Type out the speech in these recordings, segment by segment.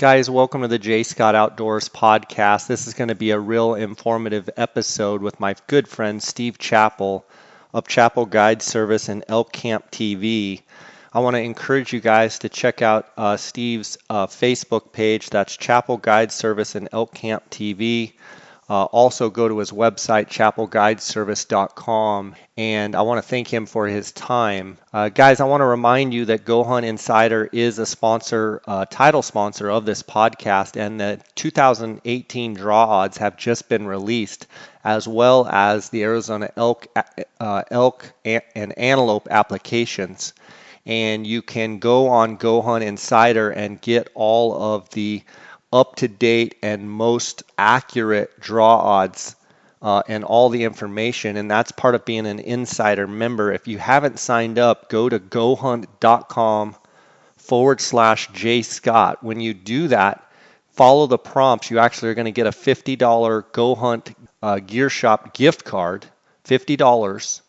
Guys, welcome to the J. Scott Outdoors podcast. This is going to be a real informative episode with my good friend Steve Chappell of Chappell Guide Service and Elk Camp TV. I want to encourage you guys to check out Steve's Facebook page. That's Chappell Guide Service and Elk Camp TV. Also go to his website, chappellguideservice.com, and I want to thank him for his time. Guys, I want to remind you that Go Hunt Insider is a sponsor, title sponsor of this podcast, and the 2018 draw odds have just been released, as well as the Arizona elk and antelope applications. And you can go on Go Hunt Insider and get all of the up-to-date and most accurate draw odds and all the information, and that's part of being an insider member. If you haven't signed up, go to gohunt.com/JScott. When you do that, follow the prompts. You actually are going to get a $50 Go Hunt Gear Shop gift card, $50,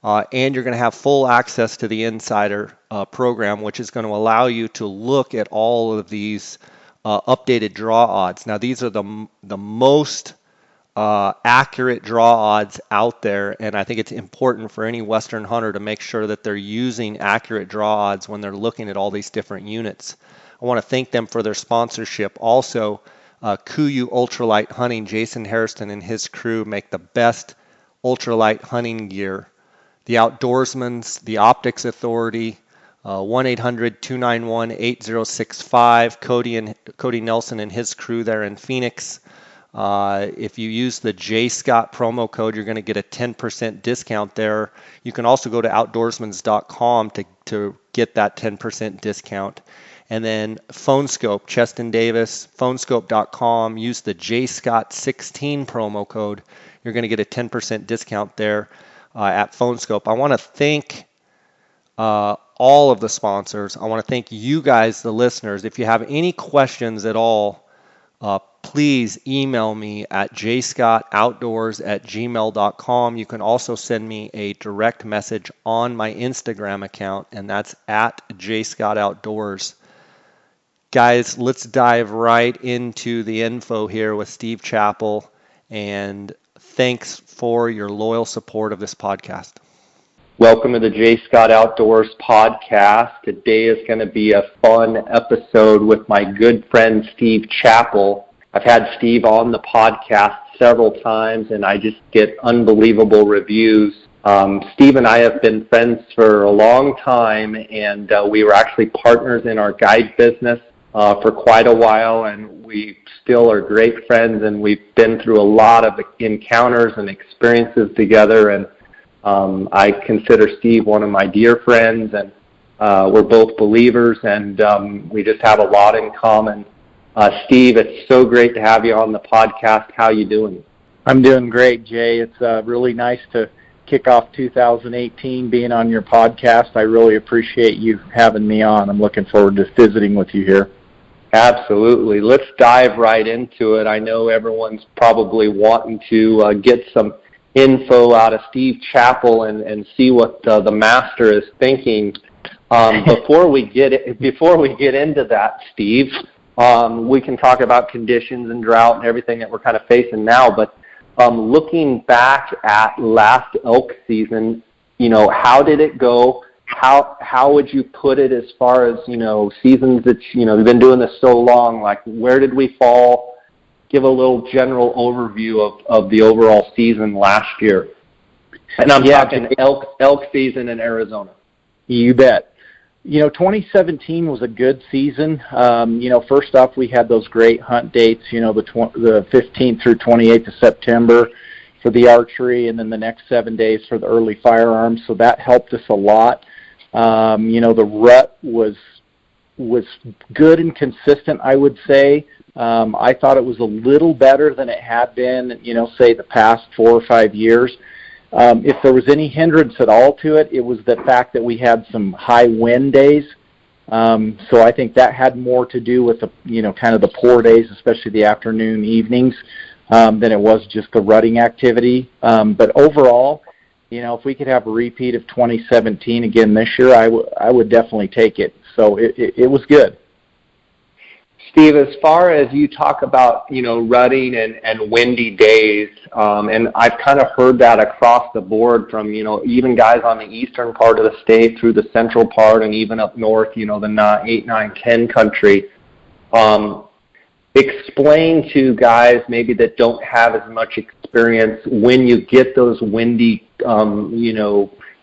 and you're going to have full access to the insider program, which is going to allow you to look at all of these updated draw odds. Now, these are the most accurate draw odds out there, and I think it's important for any Western hunter to make sure that they're using accurate draw odds when they're looking at all these different units. I want to thank them for their sponsorship. Also, Kuiu Ultralight Hunting, Jason Harrison and his crew make the best ultralight hunting gear. The Outdoorsman's, the Optics Authority, 1-800-291-8065. Cody Nelson and his crew there in Phoenix. If you use the J. Scott promo code, you're going to get a 10% discount there. You can also go to outdoorsmans.com to get that 10% discount. And then PhoneScope, Cheston Davis, phonescope.com. Use the J. Scott 16 promo code. You're going to get a 10% discount there at PhoneScope. I want to thank all of the sponsors. I want to thank you guys, the listeners. If you have any questions at all, please email me at jscottoutdoors@gmail.com. You can also send me a direct message on my Instagram account, and that's at jscottoutdoors. Guys, let's dive right into the info here with Steve Chappell, and thanks for your loyal support of this podcast. Welcome to the J. Scott Outdoors podcast. Today is going to be a fun episode with my good friend Steve Chappell. I've had Steve on the podcast several times, and I just get unbelievable reviews. Steve and I have been friends for a long time, and we were actually partners in our guide business for quite a while, and we still are great friends, and we've been through a lot of encounters and experiences together, and I consider Steve one of my dear friends, and we're both believers, and we just have a lot in common. Steve, it's so great to have you on the podcast. How you doing? I'm doing great, Jay. It's really nice to kick off 2018 being on your podcast. I really appreciate you having me on. I'm looking forward to visiting with you here. Absolutely. Let's dive right into it. I know everyone's probably wanting to get some info out of Steve Chappell and see what the master is thinking. Before we get into that, Steve, we can talk about conditions and drought and everything that we're kind of facing now. But looking back at last elk season, how did it go? How would you put it as far as seasons that you've been doing this so long? Like, where did we fall? Give a little general overview of the overall season last year. And I'm talking elk season in Arizona. You bet. 2017 was a good season. First off, we had those great hunt dates, the 15th through 28th of September for the archery, and then the next 7 days for the early firearms. So that helped us a lot. The rut was good and consistent, I would say. I thought it was a little better than it had been, say the past 4 or 5 years. If there was any hindrance at all to it, it was the fact that we had some high wind days. So I think that had more to do with the, kind of the poor days, especially the afternoon, evenings, than it was just the rutting activity. But overall, if we could have a repeat of 2017 again this year, I would definitely take it. So it was good. Steve, as far as you talk about, rutting and windy days, and I've kind of heard that across the board from, even guys on the eastern part of the state through the central part and even up north, the 8, 9, 10 country. Explain to guys maybe that don't have as much experience when you get those windy,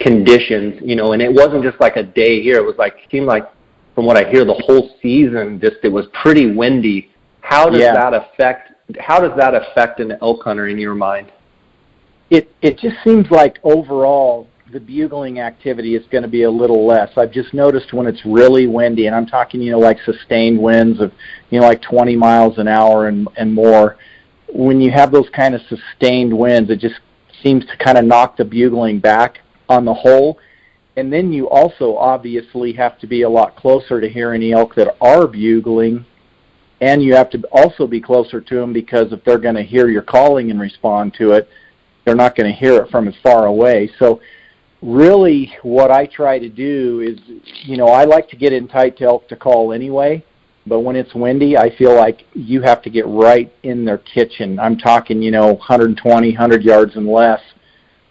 conditions, and it wasn't just like a day here. It was like, it seemed like, from what I hear, the whole season, it was pretty windy. How does that affect an elk hunter in your mind? It just seems like overall the bugling activity is going to be a little less. I've just noticed when it's really windy, and I'm talking, like sustained winds of, like 20 miles an hour and more. When you have those kind of sustained winds, it just seems to kind of knock the bugling back on the whole. And then you also obviously have to be a lot closer to hear any elk that are bugling, and you have to also be closer to them, because if they're going to hear your calling and respond to it, they're not going to hear it from as far away. So really what I try to do is, I like to get in tight to elk to call anyway, but when it's windy, I feel like you have to get right in their kitchen. I'm talking, 120, 100 yards and less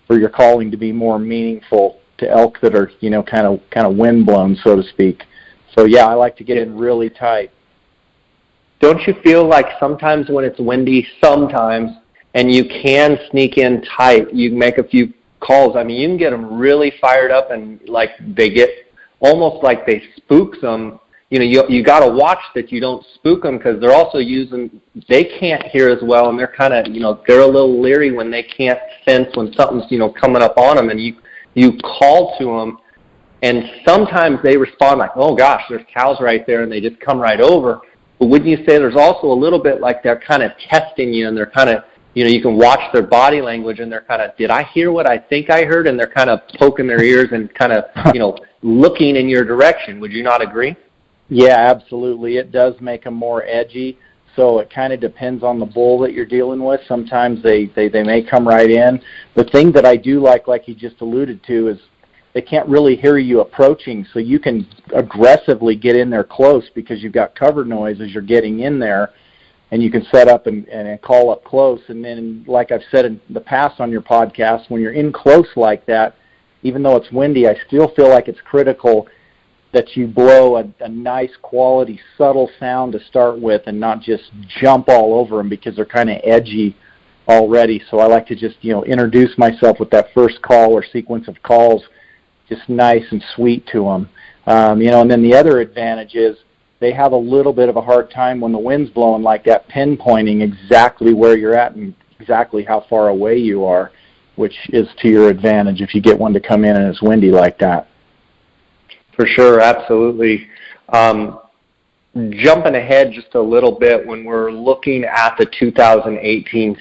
for your calling to be more meaningful to elk that are, kind of wind blown, so to speak. So yeah, I like to get in really tight. Don't you feel like sometimes when it's windy, and you can sneak in tight, you make a few calls. I mean, you can get them really fired up, and like they get almost like they spook them. You got to watch that you don't spook them, because they're also they can't hear as well, and they're kind of, they're a little leery when they can't sense when something's, coming up on them, and you call to them, and sometimes they respond like, oh gosh, there's cows right there, and they just come right over. But wouldn't you say there's also a little bit like they're kind of testing you, and they're kind of, you can watch their body language, and they're kind of, did I hear what I think I heard? And they're kind of poking their ears and kind of, looking in your direction. Would you not agree? Yeah, absolutely. It does make them more edgy. So it kind of depends on the bull that you're dealing with. Sometimes they may come right in. The thing that I do like you just alluded to, is they can't really hear you approaching, so you can aggressively get in there close, because you've got cover noise as you're getting in there, and you can set up and call up close. And then, like I've said in the past on your podcast, when you're in close like that, even though it's windy, I still feel like it's critical that you blow a nice quality, subtle sound to start with, and not just jump all over them, because they're kind of edgy already. So I like to just, introduce myself with that first call or sequence of calls, just nice and sweet to them. And then the other advantage is they have a little bit of a hard time when the wind's blowing like that, pinpointing exactly where you're at and exactly how far away you are, which is to your advantage if you get one to come in and it's windy like that. For sure, absolutely. Jumping ahead just a little bit, when we're looking at the 2018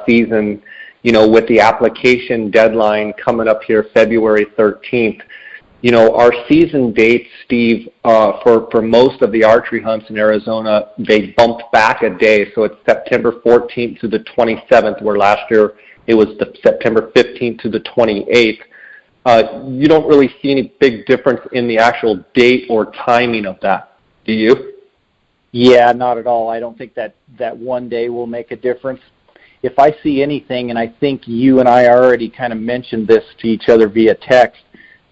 season, with the application deadline coming up here February 13th, our season dates, Steve, for most of the archery hunts in Arizona, they bumped back a day. So it's September 14th to the 27th, where last year it was the September 15th to the 28th. You don't really see any big difference in the actual date or timing of that, do you? Yeah, not at all. I don't think that one day will make a difference. If I see anything, and I think you and I already kind of mentioned this to each other via text,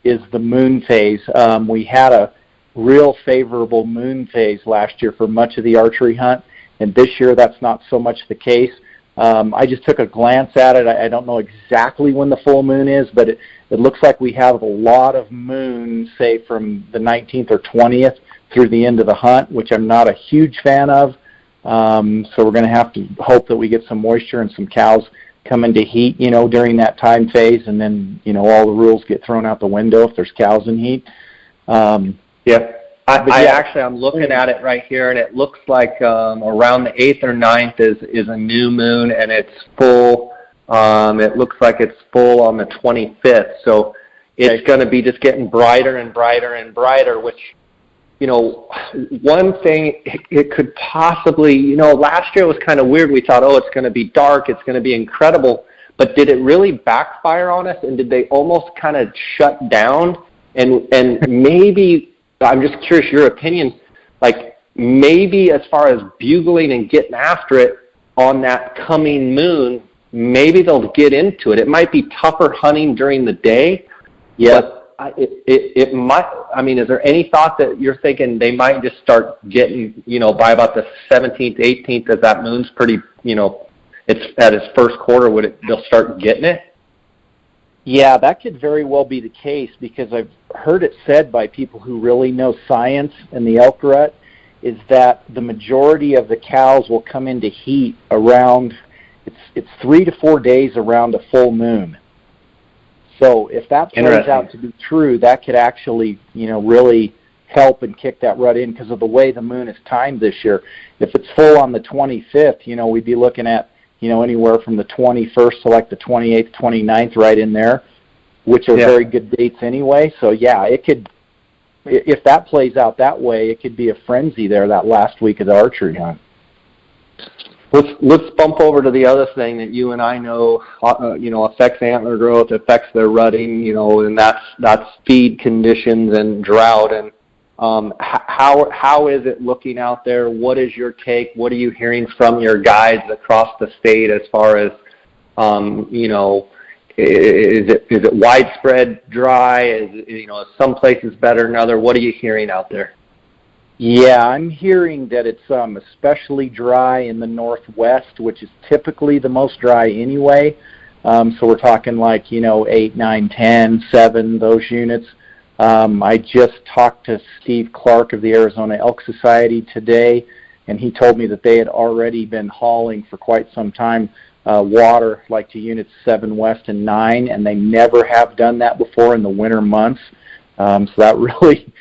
is the moon phase. We had a real favorable moon phase last year for much of the archery hunt, and this year that's not so much the case. I just took a glance at it. I don't know exactly when the full moon is, but it looks like we have a lot of moon, say from the 19th or 20th through the end of the hunt, which I'm not a huge fan of. So we're going to have to hope that we get some moisture and some cows come into heat, during that time phase, and then, all the rules get thrown out the window if there's cows in heat. Yeah. I'm looking at it right here, and it looks like around the 8th or 9th is a new moon, and it's full. It looks like it's full on the 25th. So it's going to be just getting brighter and brighter and brighter, which, one thing it could possibly, last year was kind of weird. We thought, it's going to be dark, it's going to be incredible. But did it really backfire on us, and did they almost kind of shut down? And maybe, I'm just curious, your opinion, like maybe as far as bugling and getting after it on that coming moon, maybe they'll get into it. It might be tougher hunting during the day. Yeah. But it might, I mean, is there any thought that you're thinking they might just start getting, by about the 17th, 18th, as that moon's pretty, it's at its first quarter, they'll start getting it? Yeah, that could very well be the case, because I've heard it said by people who really know science in the elk rut is that the majority of the cows will come into heat around, it's 3 to 4 days around a full moon. So if that plays out to be true, that could actually, really help and kick that rut in because of the way the moon is timed this year. If it's full on the 25th, we'd be looking at, anywhere from the 21st to like the 28th, 29th, right in there, which are very good dates anyway. So yeah, it could, if that plays out that way, it could be a frenzy there that last week of the archery hunt. Let's bump over to the other thing that you and I know, affects antler growth, affects their rutting, and that's feed conditions and drought. And how is it looking out there? What is your take? What are you hearing from your guides across the state as far as, is it widespread dry? Is some places better than other? What are you hearing out there? Yeah, I'm hearing that it's especially dry in the northwest, which is typically the most dry anyway. So we're talking like, 8, 9, 10, 7, those units. I just talked to Steve Clark of the Arizona Elk Society today, and he told me that they had already been hauling for quite some time water like to units 7 west and 9, and they never have done that before in the winter months. So that really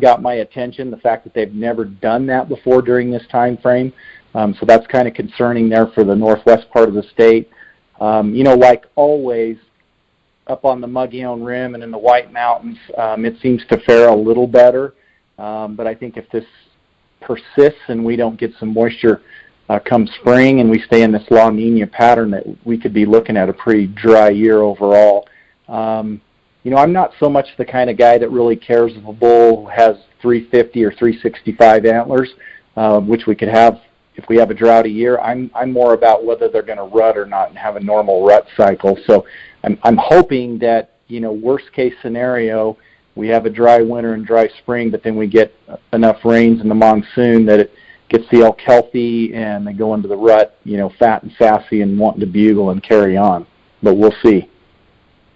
got my attention, the fact that they've never done that before during this time frame. So that's kind of concerning there for the northwest part of the state. Like always, up on the Mogollon Rim and in the White Mountains, it seems to fare a little better. But I think if this persists and we don't get some moisture come spring and we stay in this La Nina pattern, that we could be looking at a pretty dry year overall. I'm not so much the kind of guy that really cares if a bull has 350 or 365 antlers, which we could have if we have a droughty year. I'm more about whether they're going to rut or not and have a normal rut cycle. So I'm hoping that, worst case scenario, we have a dry winter and dry spring, but then we get enough rains in the monsoon that it gets the elk healthy and they go into the rut, fat and sassy and wanting to bugle and carry on. But we'll see.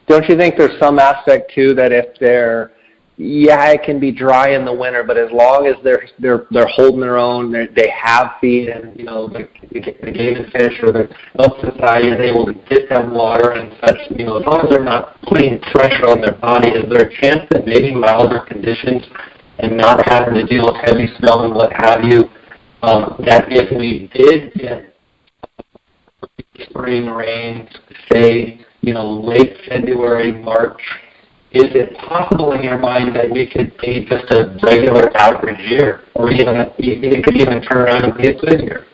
Don't you think there's some aspect too that if it can be dry in the winter, but as long as they're holding their own, they have feed, and the Game and Fish or the Elk Society is able to get them water and such. As long as they're not putting pressure on their body, is there a chance that maybe milder conditions and not having to deal with heavy snow and what have you, that if we did get spring rains, say, late February, March, is it possible in your mind that we could see just a regular average year, or it could even turn around and be a good year?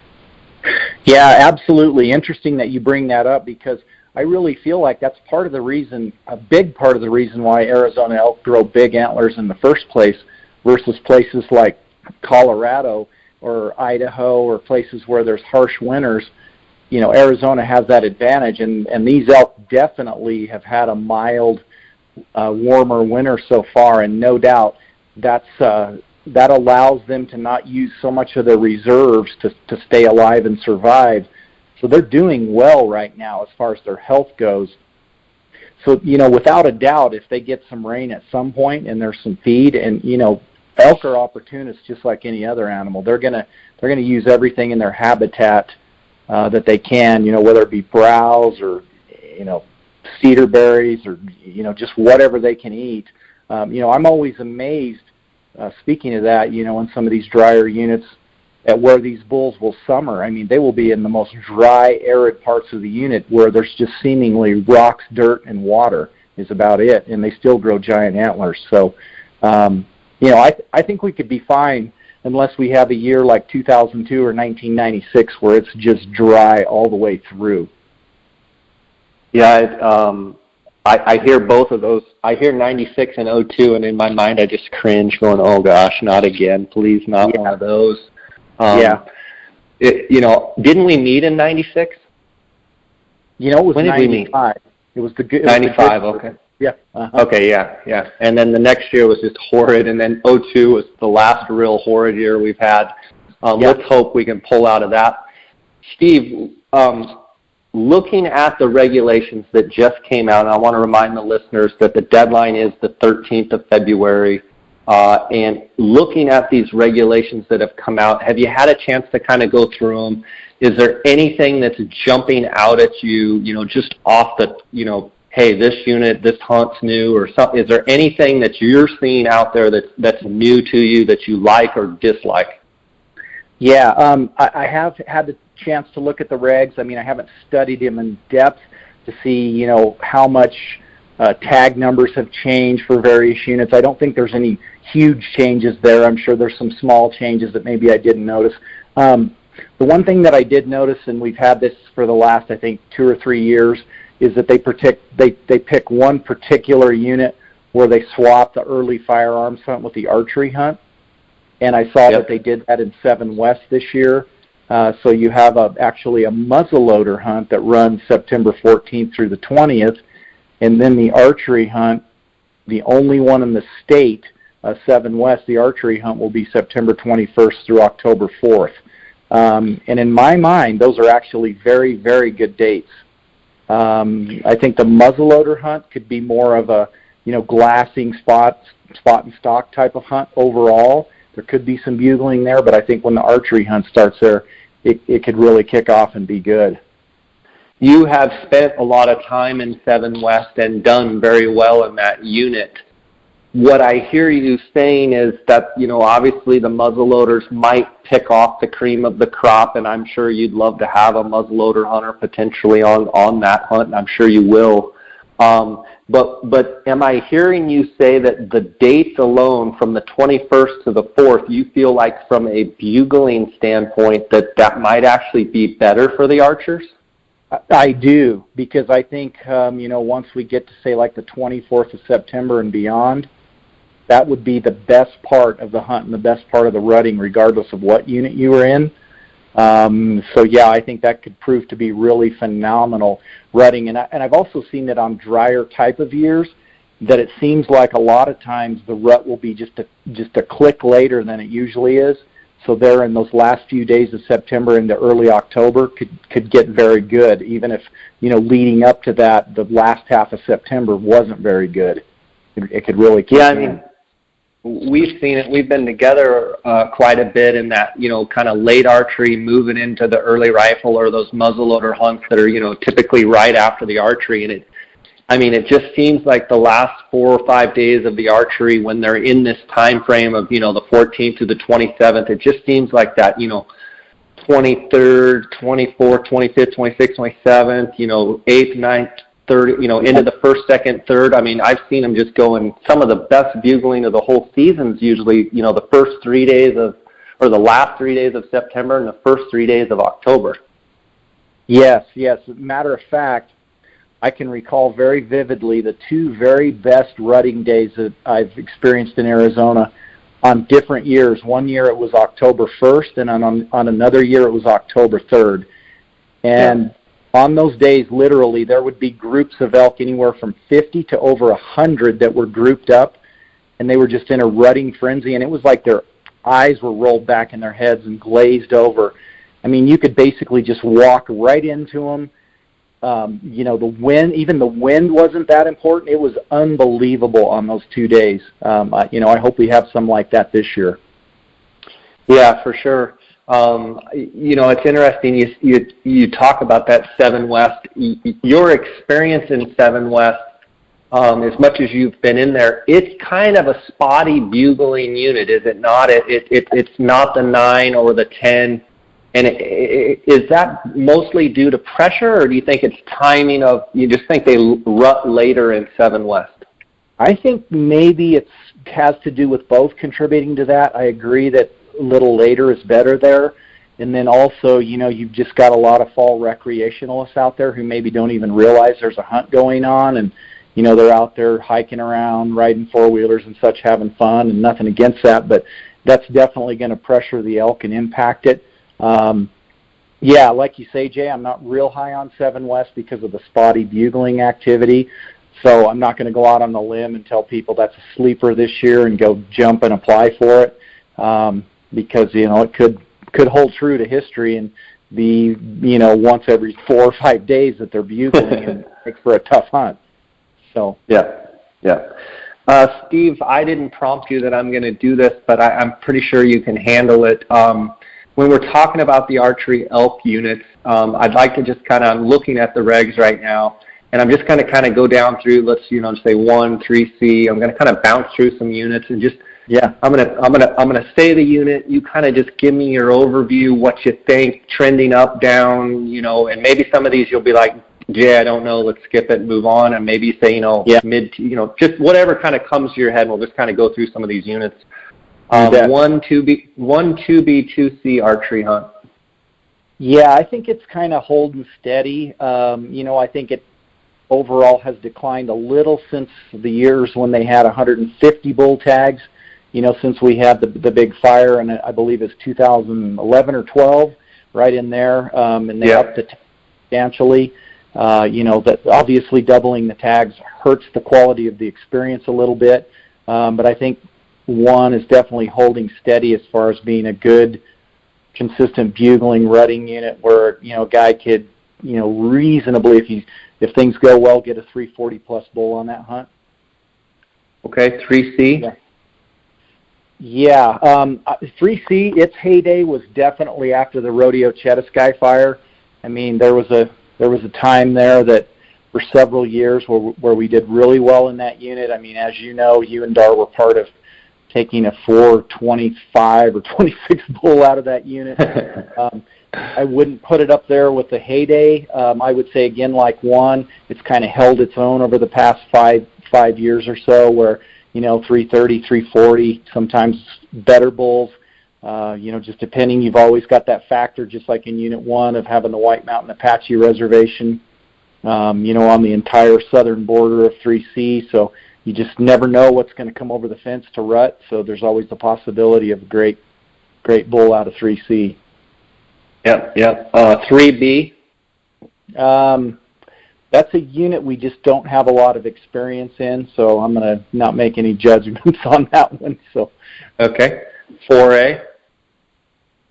Yeah, absolutely. Interesting that you bring that up, because I really feel like that's part of the reason, a big part of the reason why Arizona elk grow big antlers in the first place versus places like Colorado or Idaho or places where there's harsh winters. Arizona has that advantage, and these elk definitely have had a mild, warmer winter so far, and no doubt that allows them to not use so much of their reserves to stay alive and survive. So they're doing well right now as far as their health goes. So, without a doubt, if they get some rain at some point and there's some feed, and, elk are opportunists just like any other animal. They're gonna use everything in their habitat that they can, whether it be browse or, cedar berries or, just whatever they can eat. I'm always amazed, speaking of that, in some of these drier units at where these bulls will summer. I mean, they will be in the most dry, arid parts of the unit where there's just seemingly rocks, dirt, and water is about it, and they still grow giant antlers. So, I think we could be fine unless we have a year like 2002 or 1996 where it's just dry all the way through. Yeah, I hear both of those. I hear 96 and 02, and in my mind I just cringe going, oh gosh, not again, please, not one of those. Yeah. Didn't we meet in '96? It was When did we meet? 95. It was the good. 95, okay. Yeah. Okay, yeah. And then the next year was just horrid, and then '02 was the last real horrid year we've had. Let's hope we can pull out of that. Steve, looking at the regulations that just came out, and I want to remind the listeners that the deadline is the 13th of February, and looking at these regulations that have come out, have you had a chance to kind of go through them? Is there anything that's jumping out at you, just off the, hey, this unit, this hunt's new, or something? Is there anything that you're seeing out there that's new to you that you like or dislike? Yeah, I have had the chance to look at the regs. I mean, I haven't studied them in depth to see, how much tag numbers have changed for various units. I don't think there's any huge changes there. I'm sure there's some small changes that maybe I didn't notice. The one thing that I did notice, and we've had this for the last, I think, 2 or 3 years, is that they pick one particular unit where they swap the early firearms hunt with the archery hunt. And I saw that they did that in 7 West this year. So you have actually a muzzleloader hunt that runs September 14th through the 20th, and then the archery hunt, the only one in the state, 7 West, the archery hunt will be September 21st through October 4th. And in my mind, those are actually very, very good dates. I think the muzzleloader hunt could be more of a, glassing spot and stock type of hunt overall. There could be some bugling there, but I think when the archery hunt starts there, it could really kick off and be good. You have spent a lot of time in 7 West and done very well in that unit. What I hear you saying is that, obviously the muzzleloaders might pick off the cream of the crop, and I'm sure you'd love to have a muzzleloader hunter potentially on that hunt, and I'm sure you will. But am I hearing you say that the dates alone from the 21st to the 4th, you feel like from a bugling standpoint that might actually be better for the archers? I do, because I think, once we get to, say, like the 24th of September and beyond, that would be the best part of the hunt and the best part of the rutting, regardless of what unit you were in. So, yeah, I think that could prove to be really phenomenal rutting. And I've also seen that on drier type of years, that it seems like a lot of times the rut will be just a click later than it usually is. So there in those last few days of September into early October could get very good, even if, leading up to that, the last half of September wasn't very good. It could really kick in. We've seen it. We've been together quite a bit in that, kind of late archery, moving into the early rifle or those muzzleloader hunts that are, typically right after the archery. And it just seems like the last 4 or 5 days of the archery, when they're in this time frame of, the 14th to the 27th, it just seems like that, 23rd, 24th, 25th, 26th, 27th, 8th, 9th, 3rd, into the 1st, 2nd, 3rd. I've seen them just going, some of the best bugling of the whole season's usually, the first 3 days or the last 3 days of September and the first 3 days of October. Yes. Matter of fact, I can recall very vividly the 2 very best rutting days that I've experienced in Arizona on different years. One year it was October 1st, and on another year it was October 3rd. And on those days, literally, there would be groups of elk anywhere from 50 to over 100 that were grouped up, and they were just in a rutting frenzy, and it was like their eyes were rolled back in their heads and glazed over. You could basically just walk right into them. The wind wasn't that important. It was unbelievable on those 2 days. I hope we have some like that this year. Yeah, for sure. It's interesting. You talk about that 7 West. Your experience in 7 West, as much as you've been in there, it's kind of a spotty bugling unit, is it not? It's not the 9 or the 10. And is that mostly due to pressure, or do you think it's timing of, you just think they rut later in 7 West? I think maybe it has to do with both contributing to that. I agree that a little later is better there. And then also, you've just got a lot of fall recreationalists out there who maybe don't even realize there's a hunt going on, and, they're out there hiking around, riding four-wheelers and such, having fun, and nothing against that. But that's definitely going to pressure the elk and impact it. Yeah, like you say, Jay, I'm not real high on 7 West because of the spotty bugling activity. So I'm not going to go out on the limb and tell people that's a sleeper this year and go jump and apply for it, because it could hold true to history and be once every 4 or 5 days that they're bugling and make for a tough hunt. So yeah. Steve, I didn't prompt you that I'm going to do this, but I'm pretty sure you can handle it. When we're talking about the archery elk units, I'd like to just I'm looking at the regs right now, and I'm just going to kind of go down through, let's say 1, 3C. I'm going to kind of bounce through some units and just I'm gonna say the unit. You kind of just give me your overview, what you think, trending up, down, and maybe some of these you'll be like, Jay, I don't know, let's skip it and move on, and maybe say, mid, just whatever kind of comes to your head. And we'll just kind of go through some of these units. 1 2B 2C archery hunt. Yeah, I think it's kind of holding steady. I think it overall has declined a little since the years when they had 150 bull tags. Since we had the big fire, and I believe it's 2011 or 12, right in there, and they upped it substantially. That obviously doubling the tags hurts the quality of the experience a little bit, but I think 1 is definitely holding steady as far as being a good, consistent bugling rutting unit where a guy could reasonably, if things go well, get a 340 plus bull on that hunt. Okay, 3C. Yeah, 3C, its heyday was definitely after the Rodeo Chetasky fire. I mean, there was a time there that for several years where we did really well in that unit. I mean, as you know, you and Dar were part of taking a 425 or 26 bull out of that unit. I wouldn't put it up there with the heyday. I would say, again, like 1, it's kind of held its own over the past five years or so where, 330, 340, sometimes better bulls. Just depending, you've always got that factor, just like in Unit 1, of having the White Mountain Apache Reservation, on the entire southern border of 3C. So you just never know what's going to come over the fence to rut. So there's always the possibility of a great bull out of 3C. Yep. 3B. That's a unit we just don't have a lot of experience in, so I'm going to not make any judgments on that one. So, okay. 4A.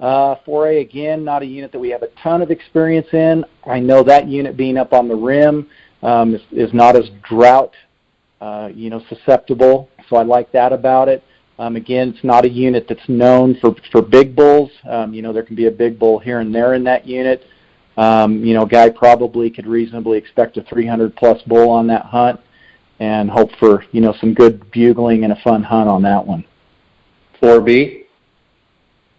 4A, again, not a unit that we have a ton of experience in. I know that unit being up on the rim is not as drought, susceptible, so I like that about it. Again, it's not a unit that's known for big bulls. There can be a big bull here and there in that unit. A guy probably could reasonably expect a 300-plus bull on that hunt and hope for, some good bugling and a fun hunt on that one. 4B?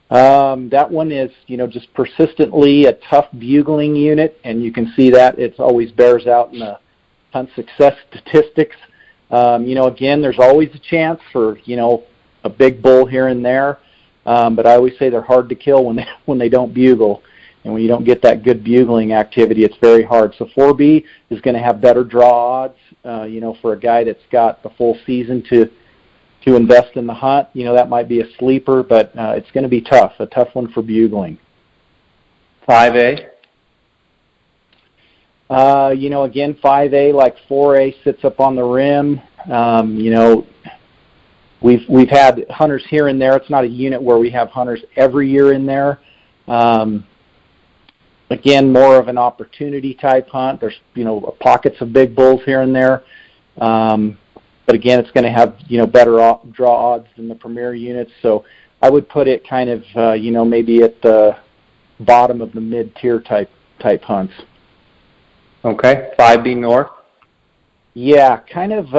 That one is, just persistently a tough bugling unit, and you can see that it always bears out in the hunt success statistics. Again, there's always a chance for, a big bull here and there, but I always say they're hard to kill when they don't bugle. And when you don't get that good bugling activity, it's very hard. So 4B is going to have better draw odds, for a guy that's got the full season to invest in the hunt. That might be a sleeper, but it's going to be tough, a tough one for bugling. 5A? Again, 5A, like 4A, sits up on the rim. We've had hunters here and there. It's not a unit where we have hunters every year in there. Again, more of an opportunity type hunt. There's, pockets of big bulls here and there. But again, it's going to have, better draw odds than the premier units. So I would put it kind of, maybe at the bottom of the mid-tier type hunts. Okay. 5B North? Yeah, kind of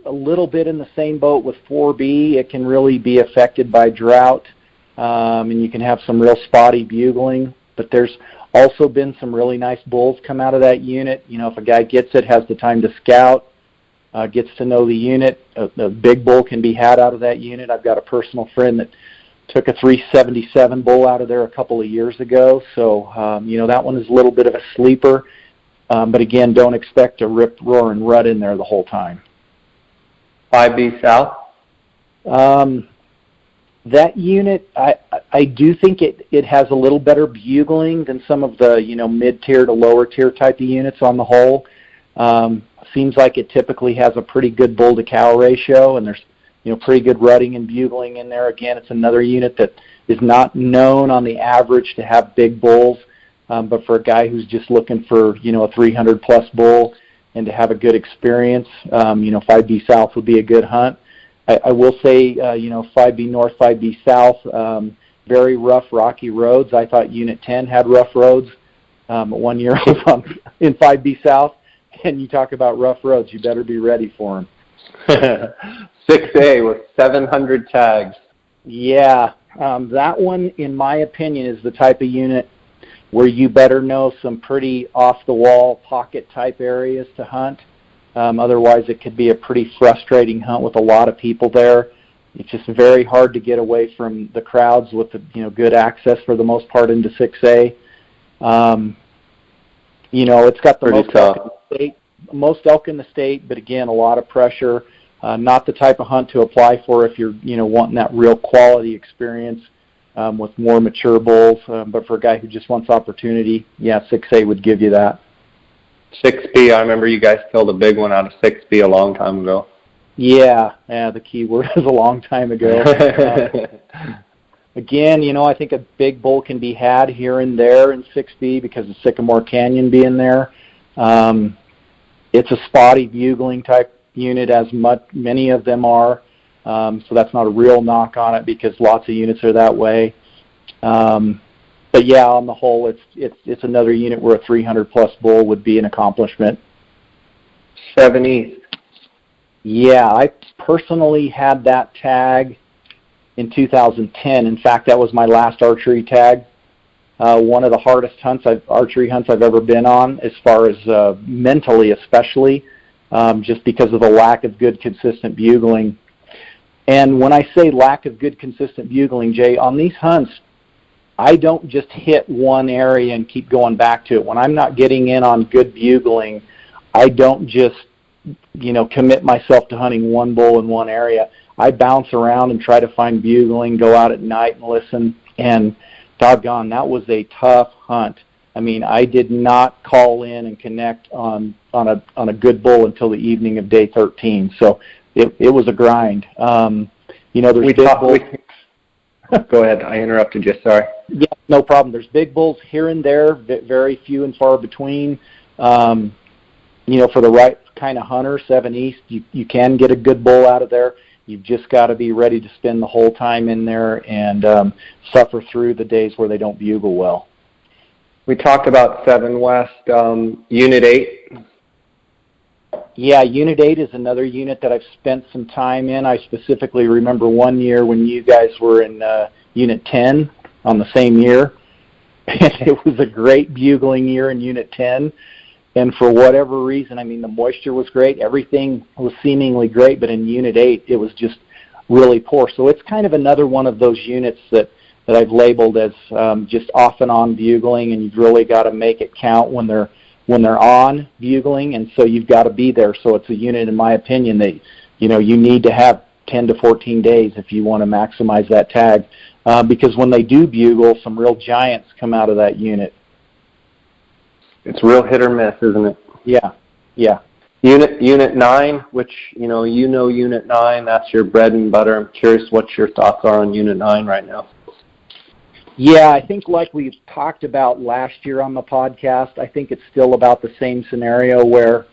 a little bit in the same boat with 4B. It can really be affected by drought, and you can have some real spotty bugling. But there's also been some really nice bulls come out of that unit. If a guy gets it, has the time to scout, gets to know the unit, a big bull can be had out of that unit. I've got a personal friend that took a 377 bull out of there a couple of years ago. So, that one is a little bit of a sleeper. But again, don't expect to rip, roar, and rut in there the whole time. 5B South? That unit, I do think it has a little better bugling than some of the, mid-tier to lower-tier type of units on the whole. Seems like it typically has a pretty good bull-to-cow ratio, and there's, pretty good rutting and bugling in there. Again, it's another unit that is not known on the average to have big bulls, but for a guy who's just looking for, a 300-plus bull and to have a good experience, 5B South would be a good hunt. I will say, 5B North, 5B South, very rough, rocky roads. I thought Unit 10 had rough roads. 1 year I was in 5B South, and you talk about rough roads, you better be ready for them. 6A with 700 tags. Yeah, that one, in my opinion, is the type of unit where you better know some pretty off-the-wall pocket-type areas to hunt. Otherwise, it could be a pretty frustrating hunt with a lot of people there. It's just very hard to get away from the crowds with the good access for the most part into 6A. It's got the most elk in the state, but again, a lot of pressure. Not the type of hunt to apply for if you're wanting that real quality experience with more mature bulls. But for a guy who just wants opportunity, 6A would give you that. 6B, I remember you guys killed a big one out of 6B a long time ago. Yeah, the key word is a long time ago. Again, I think a big bull can be had here and there in 6B because of Sycamore Canyon being there. It's a spotty bugling type unit, as many of them are. So that's not a real knock on it because lots of units are that way. But yeah, on the whole, it's another unit where a 300-plus bull would be an accomplishment. 7 East. Yeah, I personally had that tag in 2010. In fact, that was my last archery tag. One of the hardest archery hunts I've ever been on, as far as mentally especially, just because of the lack of good, consistent bugling. And when I say lack of good, consistent bugling, Jay, on these hunts, I don't just hit one area and keep going back to it. When I'm not getting in on good bugling, I don't just, commit myself to hunting one bull in one area. I bounce around and try to find bugling, go out at night and listen, and doggone, that was a tough hunt. I mean, I did not call in and connect on a good bull until the evening of day 13. So it was a grind. There's big bulls. Go ahead. I interrupted you. Sorry. Yeah, no problem. There's big bulls here and there, very few and far between. For the right kind of hunter, 7 East, you can get a good bull out of there. You've just got to be ready to spend the whole time in there and suffer through the days where they don't bugle well. We talked about 7 West, Unit 8. Yeah, Unit 8 is another unit that I've spent some time in. I specifically remember 1 year when you guys were in Unit 10 on the same year. And it was a great bugling year in Unit 10. And for whatever reason, I mean, the moisture was great. Everything was seemingly great, but in Unit 8, it was just really poor. So it's kind of another one of those units that I've labeled as just off and on bugling, and you've really got to make it count when they're on bugling, and so you've got to be there. So it's a unit, in my opinion, that you need to have 10 to 14 days if you want to maximize that tag, because when they do bugle, some real giants come out of that unit. It's real hit or miss, isn't it? Yeah. Unit 9, which Unit 9, that's your bread and butter. I'm curious what your thoughts are on Unit 9 right now. Yeah, I think like we talked about last year on the podcast, I think it's still about the same scenario where,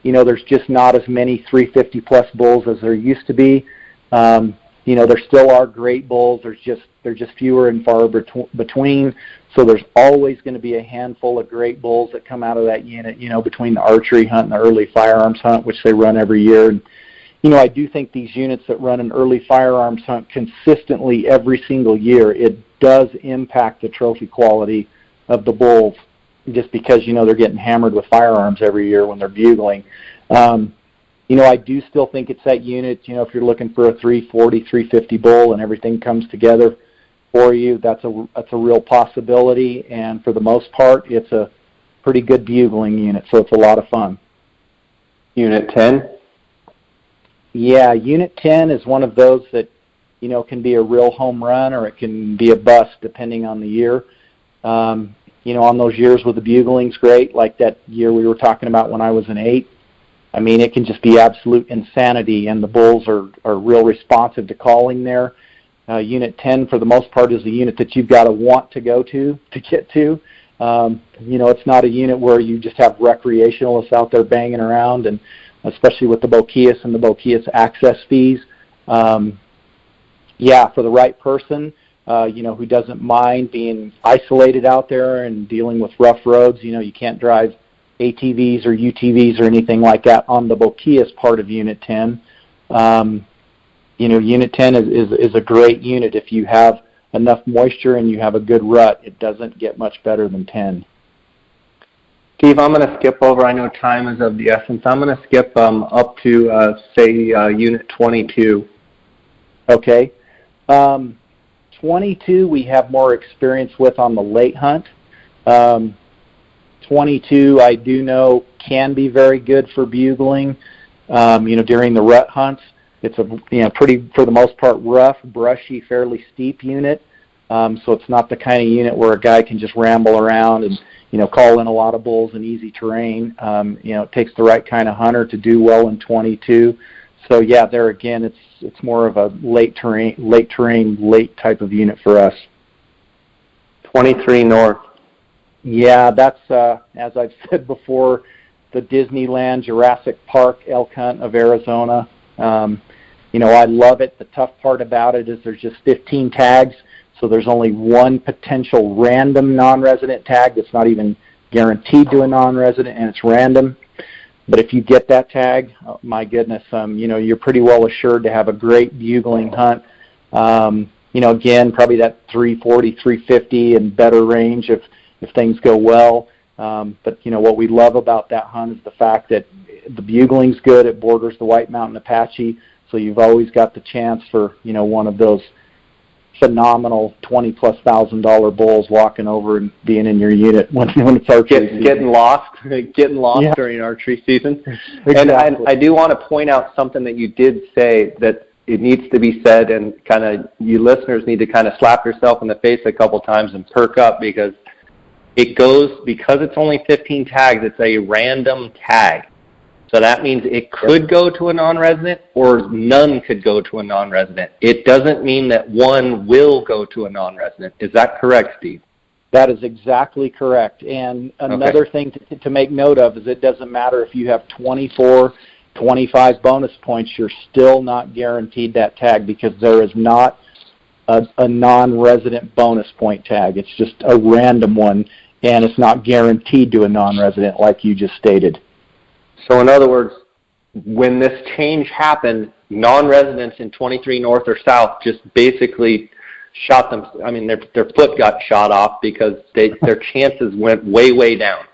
there's just not as many 350-plus bulls as there used to be. There still are great bulls. They're just fewer and far between. So there's always going to be a handful of great bulls that come out of that unit, between the archery hunt and the early firearms hunt, which they run every year. And, I do think these units that run an early firearms hunt consistently every single year, it does impact the trophy quality of the bulls just because, they're getting hammered with firearms every year when they're bugling. I do still think it's that unit, if you're looking for a 340, 350 bull and everything comes together for you, that's a real possibility. And for the most part, it's a pretty good bugling unit, so it's a lot of fun. Unit 10? Yeah, Unit 10 is one of those that, can be a real home run or it can be a bust depending on the year. On those years with the bugling's great, like that year we were talking about when I was an 8. I mean, it can just be absolute insanity, and the bulls are real responsive to calling there. Unit 10, for the most part, is a unit that you've got to want to go to get to. It's not a unit where you just have recreationalists out there banging around, and especially with the Boquillas and the Boquillas access fees. For the right person, who doesn't mind being isolated out there and dealing with rough roads, you can't drive ATVs or UTVs or anything like that on the Boquillas part of Unit 10. Unit 10 is a great unit if you have enough moisture and you have a good rut. It doesn't get much better than 10. Steve, I'm going to skip over. I know time is of the essence. I'm going to skip up to, Unit 22. Okay. 22 we have more experience with on the late hunt. 22 I do know can be very good for bugling, during the rut hunts. It's a pretty, for the most part, rough, brushy, fairly steep unit. So it's not the kind of unit where a guy can just ramble around and, call in a lot of bulls in easy terrain. It takes the right kind of hunter to do well in 22. So yeah, there again, it's more of a late terrain, late type of unit for us. 23 North. Yeah, that's, as I've said before, the Disneyland Jurassic Park elk hunt of Arizona. I love it. The tough part about it is there's just 15 tags, so there's only one potential random non-resident tag that's not even guaranteed to a non-resident, and it's random. But if you get that tag, oh, my goodness, you're pretty well assured to have a great bugling hunt. Again, probably that 340, 350 and better range if things go well. But what we love about that hunt is the fact that the bugling's good. It borders the White Mountain Apache, so you've always got the chance for one of those phenomenal $20,000+ bulls walking over and being in your unit when it's archery season. Getting lost during archery season. Exactly. And I do want to point out something that you did say that it needs to be said, and kind of you listeners need to kind of slap yourself in the face a couple times and perk up, because it's only 15 tags, it's a random tag. So that means it could go to a non-resident or none could go to a non-resident. It doesn't mean that one will go to a non-resident. Is that correct, Steve? That is exactly correct. And another thing to make note of is it doesn't matter if you have 24, 25 bonus points, you're still not guaranteed that tag, because there is not a non-resident bonus point tag. It's just a random one, and it's not guaranteed to a non-resident like you just stated. So in other words, when this change happened, non-residents in 23 North or South just basically shot them. I mean, their foot got shot off because their chances went way, way down.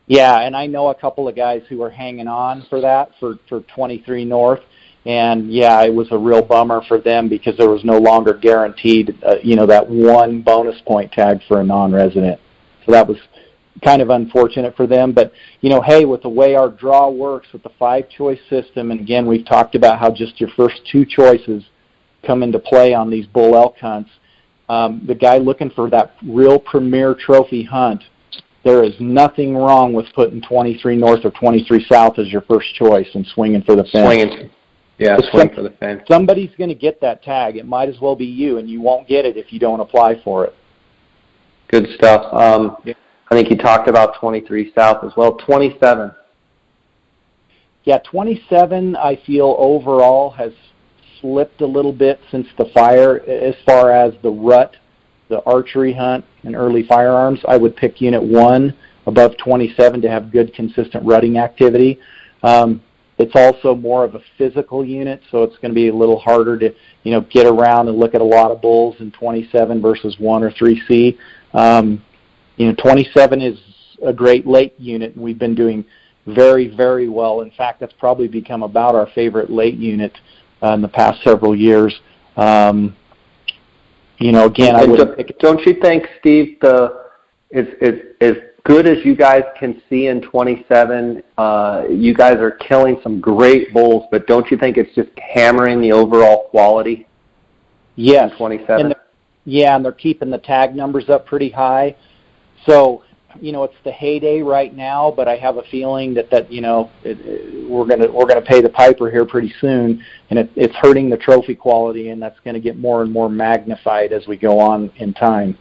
Yeah, and I know a couple of guys who were hanging on for that for 23 North. And, yeah, it was a real bummer for them because there was no longer guaranteed, that one bonus point tag for a non-resident. So that was kind of unfortunate for them. But, hey, with the way our draw works with the 5-choice system, and again, we've talked about how just your first 2 choices come into play on these bull elk hunts. The guy looking for that real premier trophy hunt, there is nothing wrong with putting 23 North or 23 South as your first choice and swinging for the fence. Swing for the fence. Somebody's going to get that tag. It might as well be you, and you won't get it if you don't apply for it. Good stuff. I think you talked about 23 South as well. 27. Yeah, 27, I feel overall has slipped a little bit since the fire. As far as the rut, the archery hunt, and early firearms, I would pick Unit 1 above 27 to have good, consistent rutting activity. It's also more of a physical unit, so it's going to be a little harder to, get around and look at a lot of bulls in 27 versus 1 or 3C. 27 is a great late unit, and we've been doing very, very well. In fact, that's probably become about our favorite late unit in the past several years. Again, I would. Don't you think, Steve, as good as you guys can see in 27, you guys are killing some great bulls, but don't you think it's just hammering the overall quality? Yes. in 27? And they're keeping the tag numbers up pretty high. So, it's the heyday right now, but I have a feeling that we're gonna pay the piper here pretty soon, and it's hurting the trophy quality, and that's going to get more and more magnified as we go on in time.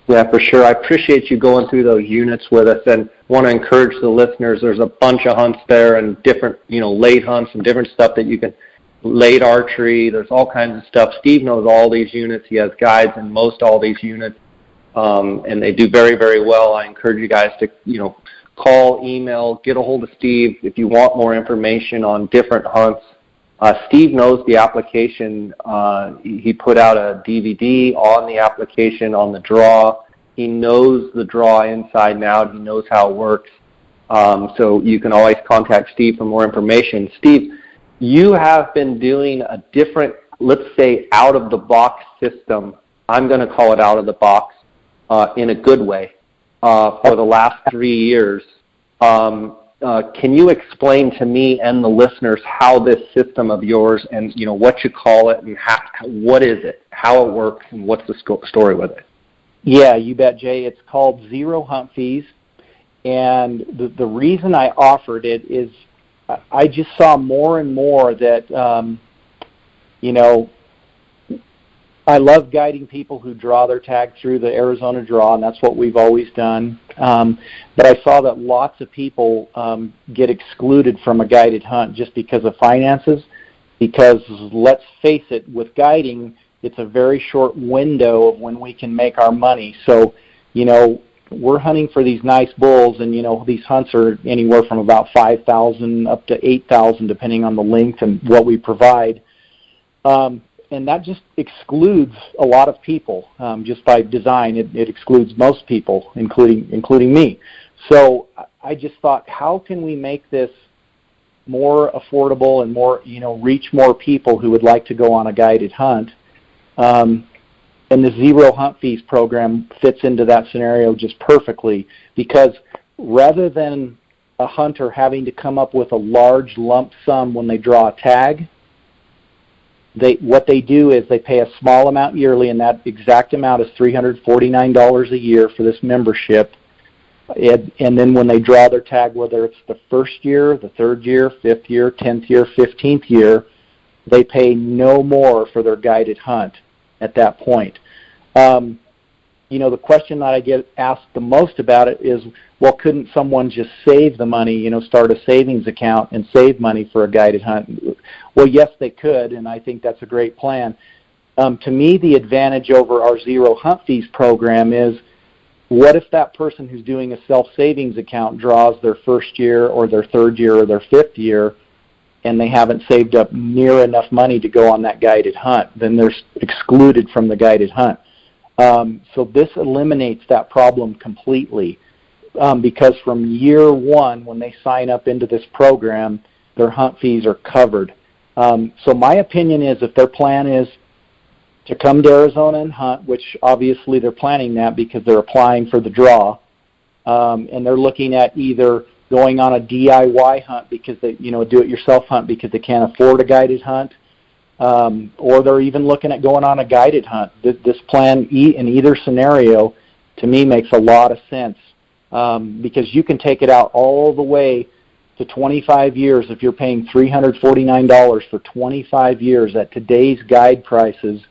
Yeah, for sure. I appreciate you going through those units with us, and want to encourage the listeners. There's a bunch of hunts there, and different, late hunts and different stuff that you can, late archery. There's all kinds of stuff. Steve knows all these units. He has guides in most all these units, and they do very, very well. I encourage you guys to, call, email, get a hold of Steve if you want more information on different hunts. Steve knows the application. He put out a DVD on the application on the draw. He knows the draw inside and out. He knows how it works. So you can always contact Steve for more information. Steve, you have been doing a different, let's say, out-of-the-box system. I'm going to call it out-of-the-box in a good way for the last 3 years. Can you explain to me and the listeners how this system of yours and, what you call it and what is it, how it works, and what's the story with it? Yeah, you bet, Jay. It's called Zero Hunt Fees, and the reason I offered it is I just saw more and more that, I love guiding people who draw their tag through the Arizona draw, and that's what we've always done. But I saw that lots of people get excluded from a guided hunt just because of finances, because let's face it, with guiding, it's a very short window of when we can make our money. So, we're hunting for these nice bulls, and, these hunts are anywhere from about 5,000 up to 8,000, depending on the length and what we provide. And that just excludes a lot of people just by design. It excludes most people, including me. So I just thought, how can we make this more affordable and more, reach more people who would like to go on a guided hunt? And the Zero Hunt Fees program fits into that scenario just perfectly, because rather than a hunter having to come up with a large lump sum when they draw a tag, what they do is they pay a small amount yearly, and that exact amount is $349 a year for this membership. And then when they draw their tag, whether it's the first year, the third year, 5th year, 10th year, 15th year, they pay no more for their guided hunt at that point. The question that I get asked the most about it is, well, couldn't someone just save the money, start a savings account and save money for a guided hunt? Well, yes, they could, and I think that's a great plan. To me, the advantage over our Zero Hunt Fees program is, what if that person who's doing a self-savings account draws their first year or their third year or their 5th year, and they haven't saved up near enough money to go on that guided hunt? Then they're excluded from the guided hunt. So this eliminates that problem completely, because from year one, when they sign up into this program, their hunt fees are covered. So my opinion is, if their plan is to come to Arizona and hunt, which obviously they're planning that because they're applying for the draw, and they're looking at either going on a DIY hunt because they, do-it-yourself hunt because they can't afford a guided hunt, or they're even looking at going on a guided hunt. This plan, in either scenario, to me makes a lot of sense, because you can take it out all the way to 25 years. If you're paying $349 for 25 years at today's guide prices,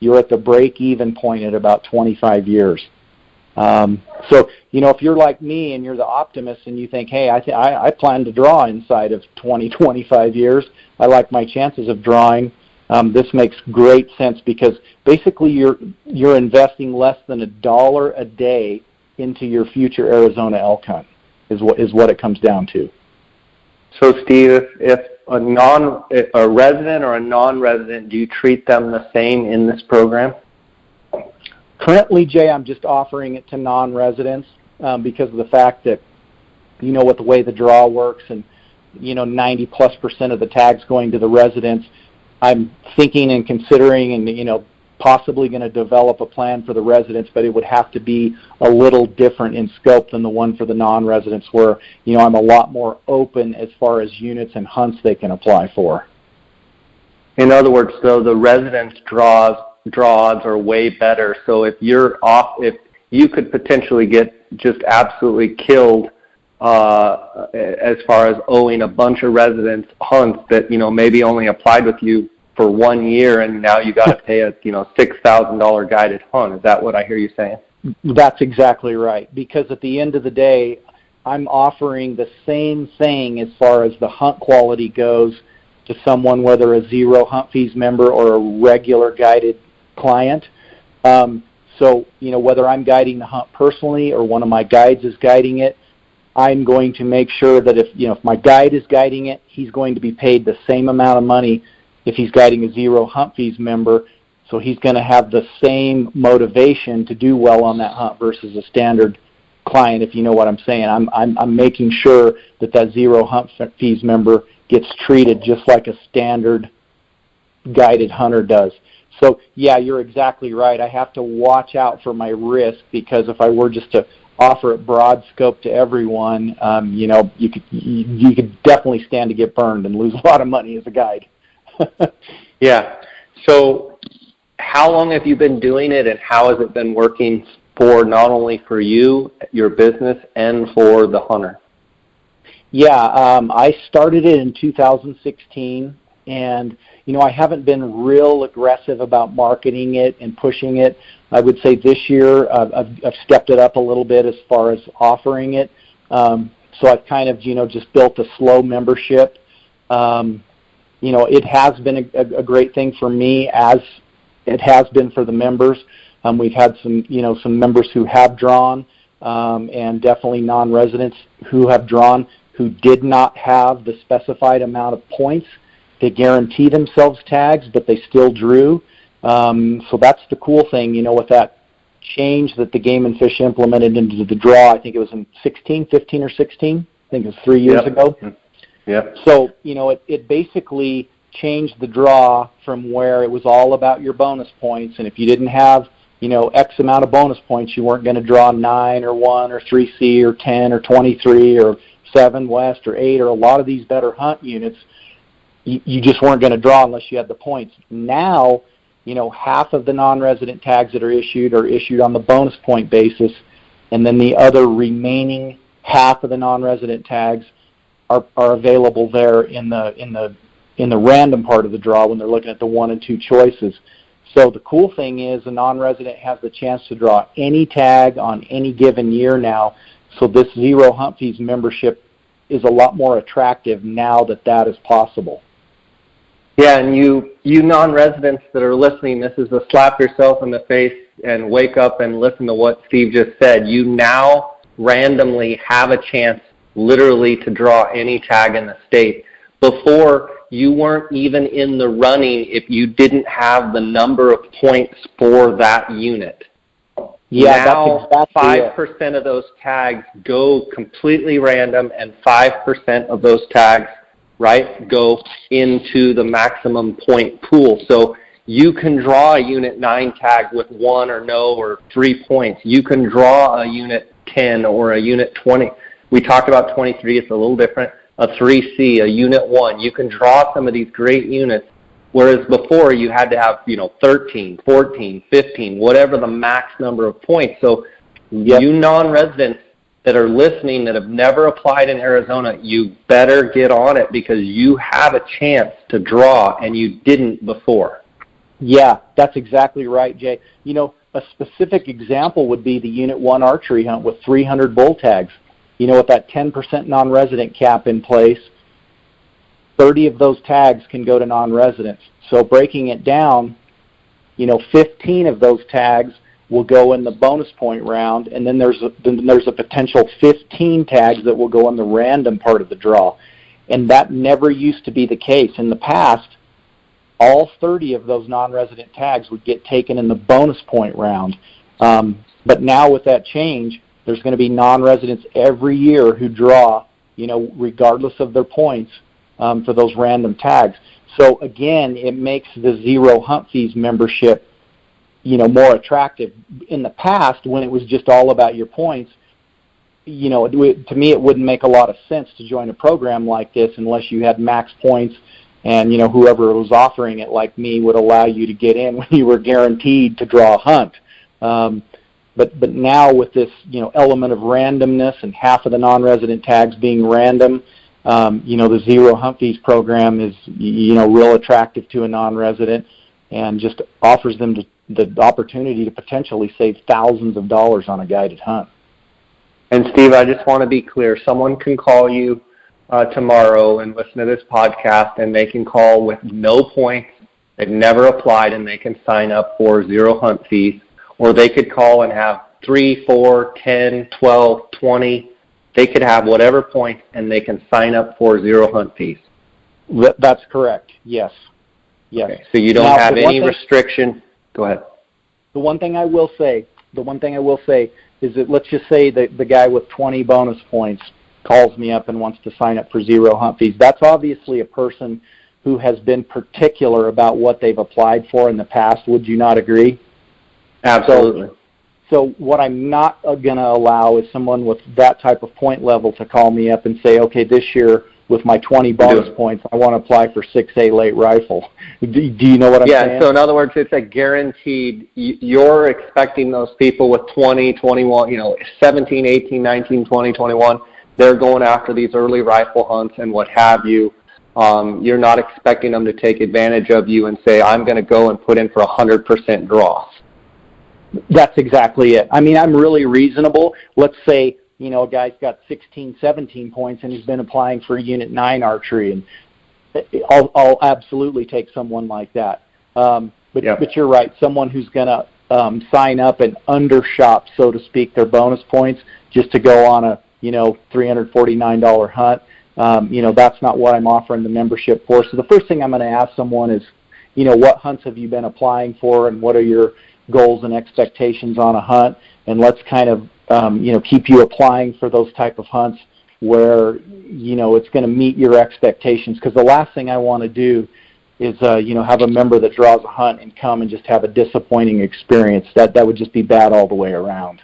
you're at the break-even point at about 25 years. So, if you're like me and you're the optimist and you think, hey, I plan to draw inside of 25 years, I like my chances of drawing, this makes great sense, because basically you're investing less than $1 a day into your future Arizona elk hunt, is what it comes down to. So, Steve, if a resident or a non-resident, do you treat them the same in this program? Currently, Jay, I'm just offering it to non-residents because of the fact that, with the way the draw works and, 90+% of the tags going to the residents, I'm thinking and considering and, possibly going to develop a plan for the residents, but it would have to be a little different in scope than the one for the non-residents, where, I'm a lot more open as far as units and hunts they can apply for. In other words, though, the residence draws are way better. So if you could potentially get just absolutely killed as far as owing a bunch of residence hunts that maybe only applied with you for 1 year, and now you got to pay a $6,000 guided hunt. Is that what I hear you saying? That's exactly right. Because at the end of the day, I'm offering the same thing as far as the hunt quality goes to someone, whether a zero hunt fees member or a regular guided client. So, whether I'm guiding the hunt personally or one of my guides is guiding it, I'm going to make sure that if my guide is guiding it, he's going to be paid the same amount of money if he's guiding a zero hunt fees member. So he's going to have the same motivation to do well on that hunt versus a standard client, if you know what I'm saying. I'm making sure that zero hunt fees member gets treated just like a standard guided hunter does. So, yeah, you're exactly right. I have to watch out for my risk, because if I were just to offer it broad scope to everyone, you could definitely stand to get burned and lose a lot of money as a guide. Yeah. So how long have you been doing it, and how has it been working for not only for you, your business, and for the hunter? Yeah, I started it in 2016, and I haven't been real aggressive about marketing it and pushing it. I would say this year I've stepped it up a little bit as far as offering it. So I've kind of just built a slow membership. It has been a great thing for me, as it has been for the members. We've had some members who have drawn, and definitely non-residents who have drawn, who did not have the specified amount of points to guarantee themselves tags, but they still drew. So that's the cool thing, with that change that the Game and Fish implemented into the draw. I think it was in 15 or 16. I think it was 3 years ago. Yep. So, it basically changed the draw from where it was all about your bonus points, and if you didn't have, X amount of bonus points, you weren't going to draw 9 or 1 or 3C or 10 or 23 or 7 West or 8 or a lot of these better hunt units. You just weren't going to draw unless you had the points. Now, half of the non-resident tags that are issued on the bonus point basis, and then the other remaining half of the non-resident tags are available there in the random part of the draw when they're looking at the 1 and 2 choices. So the cool thing is the non-resident has the chance to draw any tag on any given year now. So this zero hunt fees membership is a lot more attractive now that is possible. Yeah, and you non-residents that are listening, this is a slap yourself in the face and wake up and listen to what Steve just said. You now randomly have a chance literally to draw any tag in the state. Before, you weren't even in the running if you didn't have the number of points for that unit. Yeah, now, that's exactly 5% of those tags go completely random, and 5% of those tags, right, go into the maximum point pool. So you can draw a Unit 9 tag with 1 or no or 3 points. You can draw a Unit 10 or a Unit 20. We talked about 23. It's a little different. A 3C, a Unit 1. You can draw some of these great units, whereas before you had to have, 13, 14, 15, whatever the max number of points. So you non-residents that are listening that have never applied in Arizona, you better get on it, because you have a chance to draw and you didn't before. Yeah, that's exactly right, Jay. A specific example would be the Unit 1 archery hunt with 300 bull tags. With that 10% non-resident cap in place, 30 of those tags can go to non-residents. So breaking it down, 15 of those tags will go in the bonus point round, and then there's a potential 15 tags that will go in the random part of the draw. And that never used to be the case. In the past, all 30 of those non-resident tags would get taken in the bonus point round. But now with that change, there's going to be non-residents every year who draw, regardless of their points, for those random tags. So again, it makes the zero hunt fees membership, more attractive. In the past, when it was just all about your points, to me it wouldn't make a lot of sense to join a program like this unless you had max points And, whoever was offering it, like me, would allow you to get in when you were guaranteed to draw a hunt. But now with this, element of randomness and half of the non-resident tags being random, the zero hunt fees program is, real attractive to a non-resident and just offers them the opportunity to potentially save thousands of dollars on a guided hunt. And Steve, I just want to be clear. Someone can call you tomorrow and listen to this podcast, and they can call with no points. They've never applied, and they can sign up for zero hunt fees. Or they could call and have 3, 4, 10, 12, 20. They could have whatever points, and they can sign up for zero hunt fees. That's correct. Yes. Yes. Okay. So you don't have any restriction. Go ahead. The one thing I will say is that, let's just say that the guy with 20 bonus points calls me up and wants to sign up for zero hunt fees. That's obviously a person who has been particular about what they've applied for in the past. Would you not agree? Absolutely. So what I'm not going to allow is someone with that type of point level to call me up and say, okay, this year with my 20 bonus points, I want to apply for 6A late rifle. Do you know what I'm saying? Yeah, so in other words, it's a guaranteed, you're expecting those people with 20, 21, 17, 18, 19, 20, 21, they're going after these early rifle hunts and what have you. You're not expecting them to take advantage of you and say, I'm going to go and put in for 100% draws. That's exactly it. I mean, I'm really reasonable. Let's say, a guy's got 16, 17 points and he's been applying for Unit 9 archery, and I'll absolutely take someone like that. But you're right. Someone who's going to sign up and undershop, so to speak, their bonus points just to go on a, $349 hunt, that's not what I'm offering the membership for. So the first thing I'm going to ask someone is, what hunts have you been applying for, and what are your goals and expectations on a hunt? And let's kind of, keep you applying for those type of hunts where, it's going to meet your expectations. Because the last thing I want to do is, have a member that draws a hunt and come and just have a disappointing experience. That would just be bad all the way around.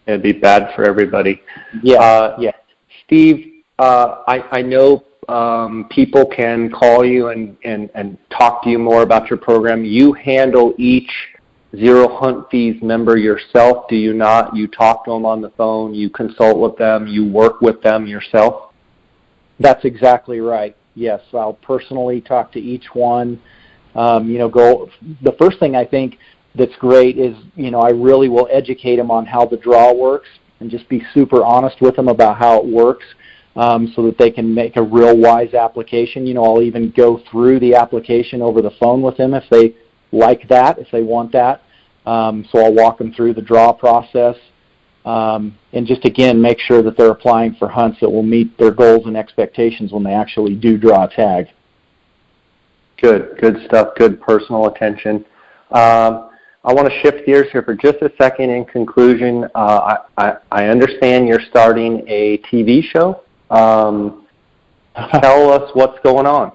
It'd be bad for everybody. Yeah. Steve, I know people can call you and talk to you more about your program. You handle each zero hunt fees member yourself, do you not? You talk to them on the phone, you consult with them, you work with them yourself? That's exactly right. Yes, I'll personally talk to each one. The first thing I think that's great is, I really will educate them on how the draw works and just be super honest with them about how it works, so that they can make a real wise application. I'll even go through the application over the phone with them if they like that, if they want that. So I'll walk them through the draw process, and just, again, make sure that they're applying for hunts that will meet their goals and expectations when they actually do draw a tag. Good stuff, good personal attention. I want to shift gears here for just a second. In conclusion, I understand you're starting a TV show. Tell us what's going on.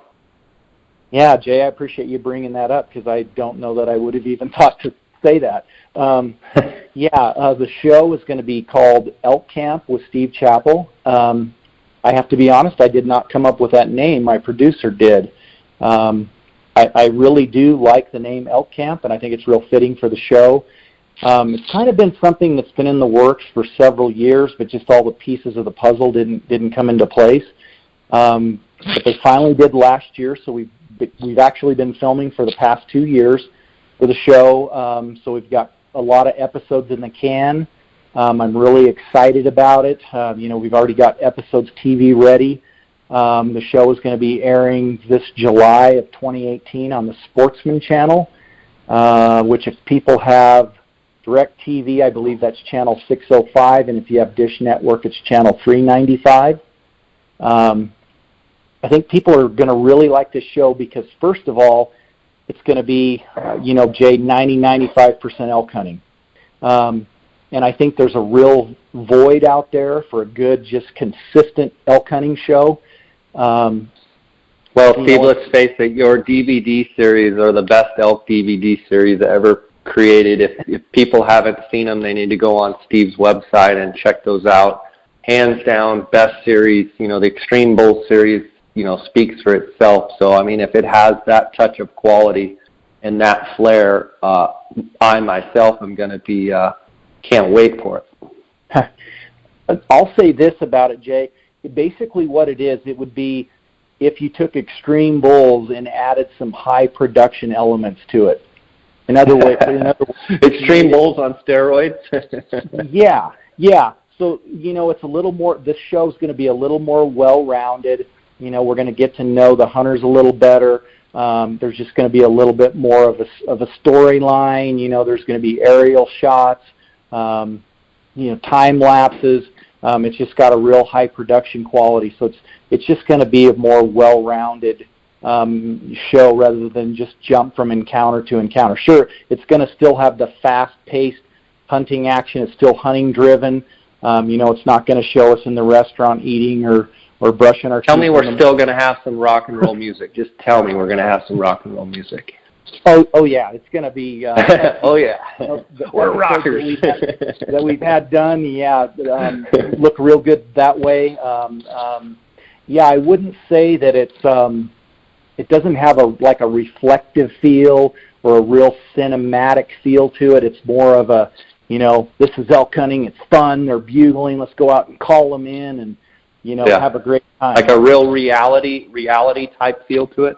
Yeah, Jay, I appreciate you bringing that up because I don't know that I would have even thought to say that. The show is going to be called Elk Camp with Steve Chappell. I have to be honest, I did not come up with that name. My producer did. I really do like the name Elk Camp, and I think it's real fitting for the show. It's kind of been something that's been in the works for several years, but just all the pieces of the puzzle didn't come into place. But they finally did last year, so we've actually been filming for the past 2 years for the show. So we've got a lot of episodes in the can. I'm really excited about it. We've already got episodes TV ready. The show is going to be airing this July of 2018 on the Sportsman channel, which if people have DirecTV, I believe that's channel 605, and if you have Dish Network, it's channel 395. I think people are going to really like this show because, first of all, it's going to be, Jay, 95% elk hunting. And I think there's a real void out there for a good, just consistent elk hunting show. Well, Steve, let's face it, your DVD series are the best elk DVD series ever created. If people haven't seen them, they need to go on Steve's website and check those out. Hands down, best series, the Extreme Bull series speaks for itself. So, I mean, if it has that touch of quality and that flair, I myself am going to be, can't wait for it. I'll say this about it, Jay. Basically what it is, it would be if you took extreme bulls and added some high production elements to it. In other words, extreme bulls on steroids. Yeah. So, it's a little more, this show's going to be a little more well-rounded. We're going to get to know the hunters a little better. There's just going to be a little bit more of a storyline. There's going to be aerial shots, time lapses. It's just got a real high production quality. So it's just going to be a more well-rounded show rather than just jump from encounter to encounter. Sure, it's going to still have the fast-paced hunting action. It's still hunting-driven. It's not going to show us in the restaurant eating or brushing our teeth. Tell me we're still going to have some rock and roll music. Just tell me we're going to have some rock and roll music. Oh yeah, it's going to be. Oh yeah, we're rockers. That we've had done. Yeah, look real good that way. Yeah, I wouldn't say that it doesn't have a reflective feel or a real cinematic feel to it. It's more of a, this is elk hunting. It's fun. They're bugling. Let's go out and call them in and, have a great time. Like a real reality type feel to it?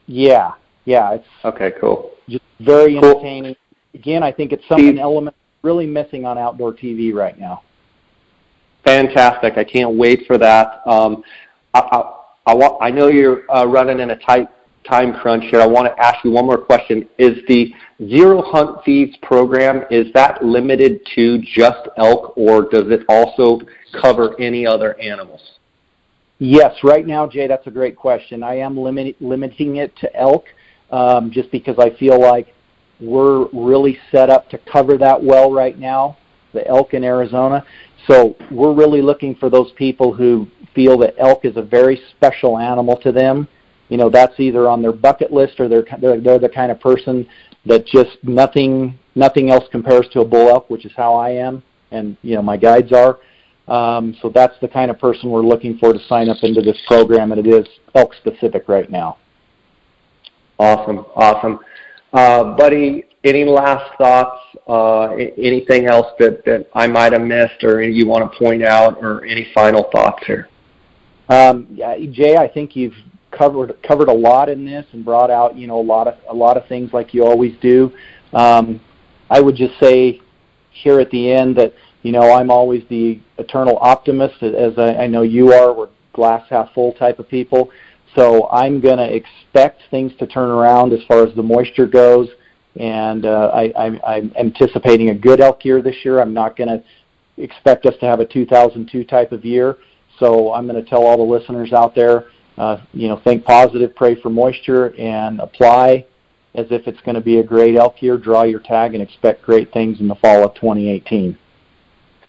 Yeah. It's okay, cool. Just very entertaining. Again, I think it's an element really missing on outdoor TV right now. Fantastic. I can't wait for that. I know you're running in a tight time crunch here. I want to ask you one more question. Is the Zero Hunt Feeds program, is that limited to just elk, or does it also cover any other animals? Yes, right now, Jay, that's a great question. I am limiting it to elk just because I feel like we're really set up to cover that well right now, the elk in Arizona. So we're really looking for those people who feel that elk is a very special animal to them. That's either on their bucket list or they're the kind of person that just nothing else compares to a bull elk, which is how I am, and my guides are. So that's the kind of person we're looking for to sign up into this program, and it is elk specific right now. Awesome. Buddy, any last thoughts? Anything else that I might have missed, or you want to point out, or any final thoughts here? Jay, I think you've covered a lot in this and brought out a lot of things like you always do. I would just say here at the end that I'm always the eternal optimist, as I know you are. We're glass half full type of people. So I'm going to expect things to turn around as far as the moisture goes, and I'm anticipating a good elk year this year. I'm not going to expect us to have a 2002 type of year. So I'm going to tell all the listeners out there, think positive, pray for moisture, and apply as if it's going to be a great elk year. Draw your tag and expect great things in the fall of 2018.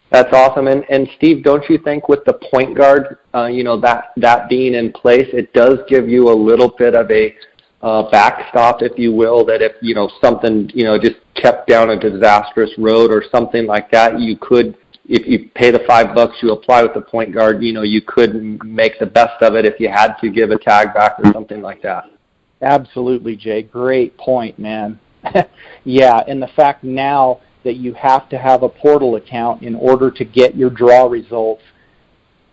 That's awesome. And Steve, don't you think with the point guard, that being in place, it does give you a little bit of a backstop, if you will, that if, something, just kept down a disastrous road or something like that, you could, if you pay the $5 you apply with the point guard, you could make the best of it if you had to give a tag back or something like that. Absolutely, Jay. Great point, man. Yeah, and the fact now that you have to have a portal account in order to get your draw results,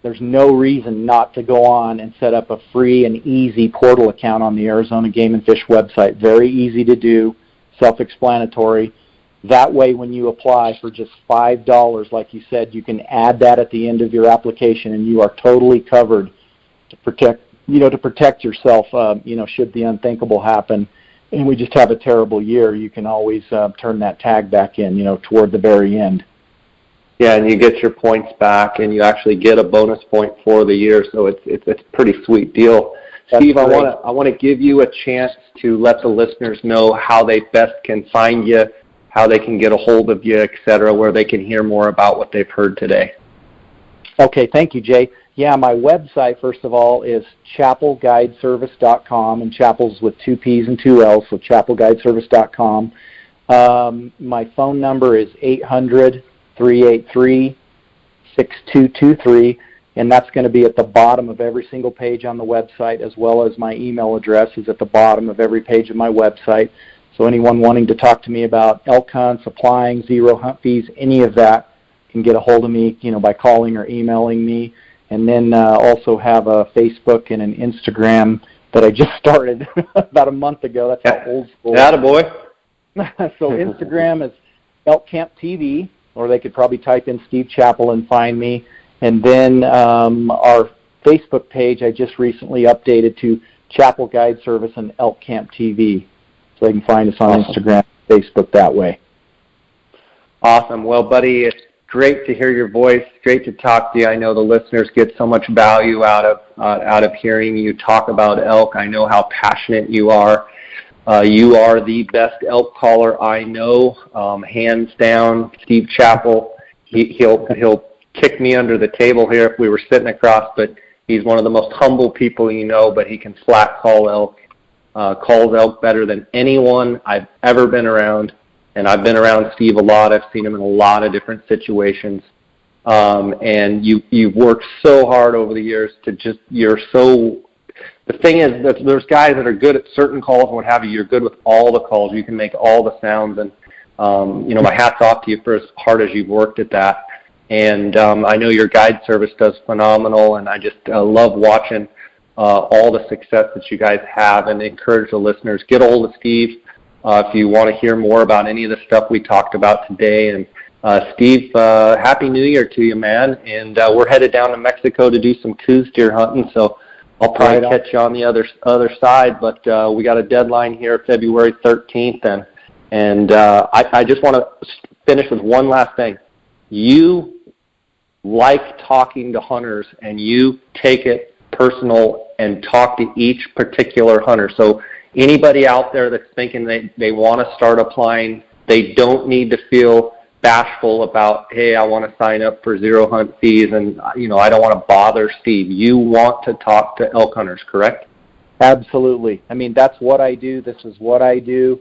there's no reason not to go on and set up a free and easy portal account on the Arizona Game and Fish website. Very easy to do, self-explanatory. That way, when you apply for just $5, like you said, you can add that at the end of your application, and you are totally covered to protect yourself, should the unthinkable happen. And we just have a terrible year, you can always turn that tag back in, toward the very end. Yeah, and you get your points back, and you actually get a bonus point for the year, so it's a pretty sweet deal. That's Steve, great. I want to give you a chance to let the listeners know how they best can find you, how they can get a hold of you, et cetera, where they can hear more about what they've heard today. Okay, thank you, Jay. Yeah, my website, first of all, is chappellguideservice.com, and Chappell's with 2 P's and 2 L's, so chappellguideservice.com. My phone number is 800-383-6223, and that's going to be at the bottom of every single page on the website, as well as my email address is at the bottom of every page of my website. So anyone wanting to talk to me about elk hunts, applying, zero hunt fees, any of that, can get a hold of me, by calling or emailing me. And then also have a Facebook and an Instagram that I just started about a month ago. That's how old school. Attaboy. So Instagram is Elk Camp TV, or they could probably type in Steve Chappell and find me. And then our Facebook page I just recently updated to Chappell Guide Service and Elk Camp TV. So they can find us on Instagram, Facebook that way. Awesome. Well, buddy, it's great to hear your voice. Great to talk to you. I know the listeners get so much value out of hearing you talk about elk. I know how passionate you are. You are the best elk caller I know, hands down. Steve Chappell, he'll kick me under the table here if we were sitting across, but he's one of the most humble people you know, but he can flat call elk, calls elk better than anyone I've ever been around. And I've been around Steve a lot. I've seen him in a lot of different situations. And you've worked so hard over the years to the thing is that there's guys that are good at certain calls and what have you. You're good with all the calls. You can make all the sounds. And, my hat's off to you for as hard as you've worked at that. And I know your guide service does phenomenal. And I just love watching all the success that you guys have, and encourage the listeners. Get a hold of Steve if you want to hear more about any of the stuff we talked about today. And Steve, Happy New Year to you, man. And we're headed down to Mexico to do some Coues deer hunting, so I'll probably catch you on the other side. But we got a deadline here, February 13th, and I just want to finish with one last thing. You like talking to hunters, and you take it personal and talk to each particular hunter. So anybody out there that's thinking they want to start applying, they don't need to feel bashful about, hey, I want to sign up for zero hunt fees, and I don't want to bother Steve. You want to talk to elk hunters, correct? Absolutely. I mean, that's what I do. This is what I do.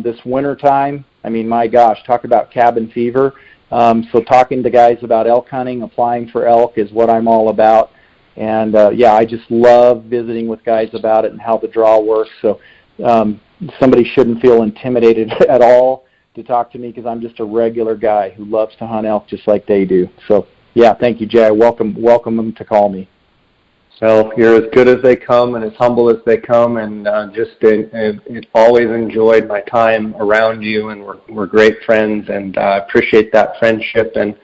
This wintertime, my gosh, talk about cabin fever. So talking to guys about elk hunting, applying for elk is what I'm all about. And, I just love visiting with guys about it and how the draw works. So somebody shouldn't feel intimidated at all to talk to me, because I'm just a regular guy who loves to hunt elk just like they do. So, thank you, Jay. I welcome them to call me. Well, you're as good as they come and as humble as they come, and always enjoyed my time around you, and we're great friends, and I appreciate that friendship, and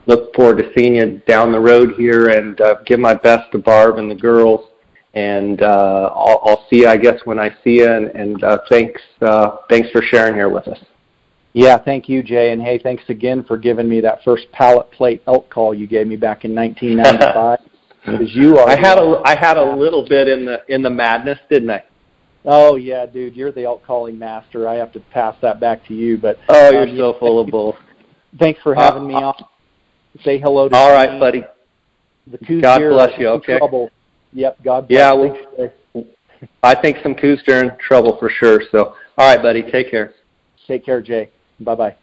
look forward to seeing you down the road here, and give my best to Barb and the girls, and I'll see you, I guess, when I see you, and thanks for sharing here with us. Yeah, thank you, Jay, and hey, thanks again for giving me that first pallet plate elk call you gave me back in 1995. Because you are. I had a little bit in the madness, didn't I? Oh yeah, dude, you're the elk calling master. I have to pass that back to you, but you're so full of bull. Thanks for having me on. Say hello to all right, buddy. The Coues God deer bless you. Okay. Trouble. Yep. God bless. Yeah, well, I think some Coues deer in trouble for sure. So, all right, buddy. Take care. Take care, Jay. Bye-bye.